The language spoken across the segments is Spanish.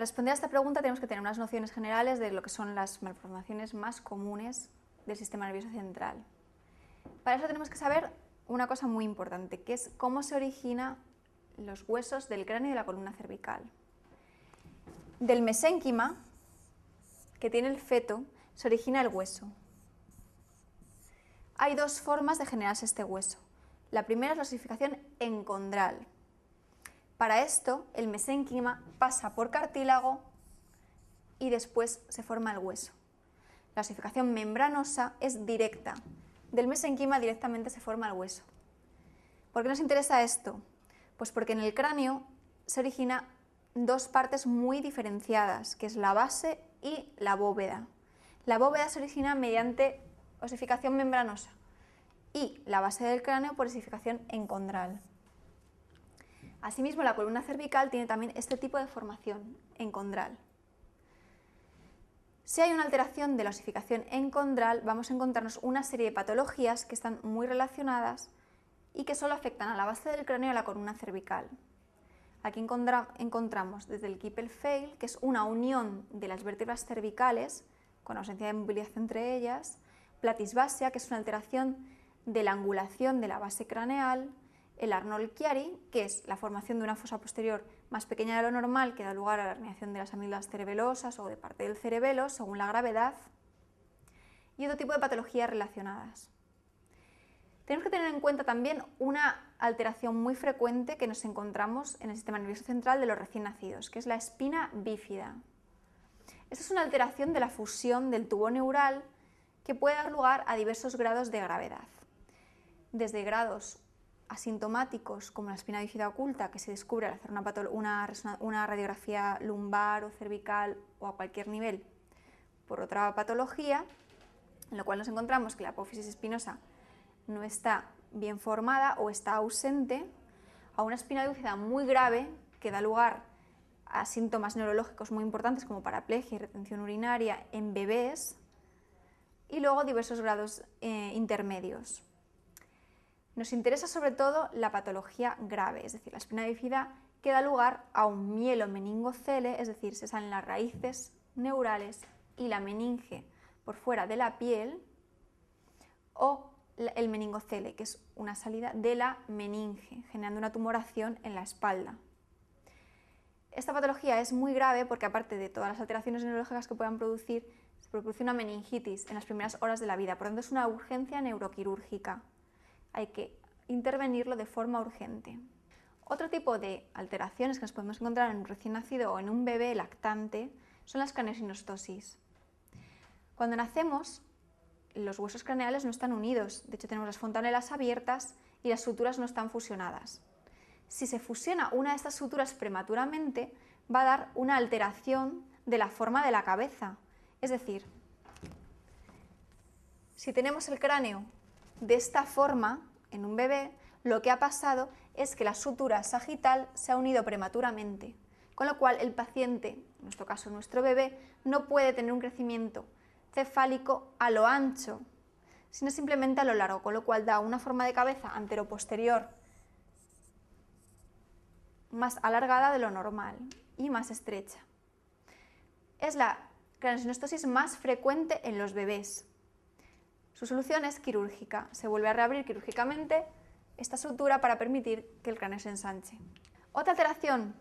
Para responder a esta pregunta tenemos que tener unas nociones generales de lo que son las malformaciones más comunes del sistema nervioso central. Para eso tenemos que saber una cosa muy importante, que es cómo se originan los huesos del cráneo y de la columna cervical. Del mesénquima que tiene el feto se origina el hueso. Hay dos formas de generarse este hueso. La primera es la osificación encondral. Para esto, el mesénquima pasa por cartílago y después se forma el hueso. La osificación membranosa es directa. Del mesénquima directamente se forma el hueso. ¿Por qué nos interesa esto? Pues porque en el cráneo se origina dos partes muy diferenciadas, que es la base y la bóveda. La bóveda se origina mediante osificación membranosa y la base del cráneo por osificación encondral. Asimismo, la columna cervical tiene también este tipo de formación encondral. Si hay una alteración de la osificación encondral, vamos a encontrarnos una serie de patologías que están muy relacionadas y que solo afectan a la base del cráneo y a la columna cervical. Aquí encontramos desde el Kippel-Feil, que es una unión de las vértebras cervicales, con ausencia de movilidad entre ellas, platisbasia, que es una alteración de la angulación de la base craneal, el Arnold-Chiari, que es la formación de una fosa posterior más pequeña de lo normal, que da lugar a la herniación de las amígdalas cerebelosas o de parte del cerebelo, según la gravedad, y otro tipo de patologías relacionadas. Tenemos que tener en cuenta también una alteración muy frecuente que nos encontramos en el sistema nervioso central de los recién nacidos, que es la espina bífida. Esta es una alteración de la fusión del tubo neural que puede dar lugar a diversos grados de gravedad, desde grados asintomáticos como la espina bífida oculta, que se descubre al hacer una radiografía lumbar o cervical o a cualquier nivel por otra patología, en lo cual nos encontramos que la apófisis espinosa no está bien formada o está ausente, a una espina bífida muy grave que da lugar a síntomas neurológicos muy importantes como paraplegia y retención urinaria en bebés, y luego diversos grados intermedios. Nos interesa sobre todo la patología grave, es decir, la espina bífida que da lugar a un mielomeningocele, es decir, se salen las raíces neurales y la meninge por fuera de la piel, o el meningocele, que es una salida de la meninge, generando una tumoración en la espalda. Esta patología es muy grave porque, aparte de todas las alteraciones neurológicas que puedan producir, se produce una meningitis en las primeras horas de la vida, por lo tanto es una urgencia neuroquirúrgica. Hay que intervenirlo de forma urgente. Otro tipo de alteraciones que nos podemos encontrar en un recién nacido o en un bebé lactante son las craneosinostosis. Cuando nacemos, los huesos craneales no están unidos, de hecho tenemos las fontanelas abiertas y las suturas no están fusionadas. Si se fusiona una de estas suturas prematuramente, va a dar una alteración de la forma de la cabeza. Es decir, si tenemos el cráneo de esta forma, en un bebé, lo que ha pasado es que la sutura sagital se ha unido prematuramente, con lo cual el paciente, en nuestro caso nuestro bebé, no puede tener un crecimiento cefálico a lo ancho, sino simplemente a lo largo, con lo cual da una forma de cabeza anteroposterior más alargada de lo normal y más estrecha. Es la craneosinostosis más frecuente en los bebés. Su solución es quirúrgica. Se vuelve a reabrir quirúrgicamente esta sutura para permitir que el cráneo se ensanche. Otra alteración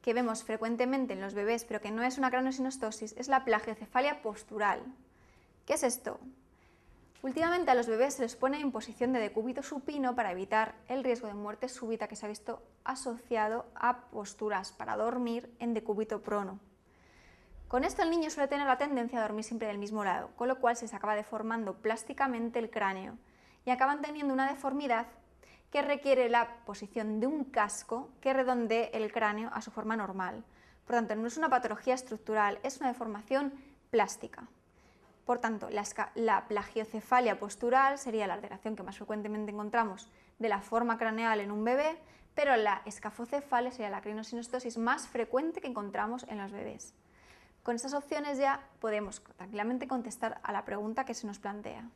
que vemos frecuentemente en los bebés, pero que no es una craneosinostosis, es la plagiocefalia postural. ¿Qué es esto? Últimamente a los bebés se les pone en posición de decúbito supino para evitar el riesgo de muerte súbita que se ha visto asociado a posturas para dormir en decúbito prono. Con esto el niño suele tener la tendencia a dormir siempre del mismo lado, con lo cual se acaba deformando plásticamente el cráneo y acaban teniendo una deformidad que requiere la posición de un casco que redondee el cráneo a su forma normal. Por tanto, no es una patología estructural, es una deformación plástica. Por tanto, la plagiocefalia postural sería la alteración que más frecuentemente encontramos de la forma craneal en un bebé, pero la escafocefalia sería la craneosinostosis más frecuente que encontramos en los bebés. Con estas opciones ya podemos tranquilamente contestar a la pregunta que se nos plantea.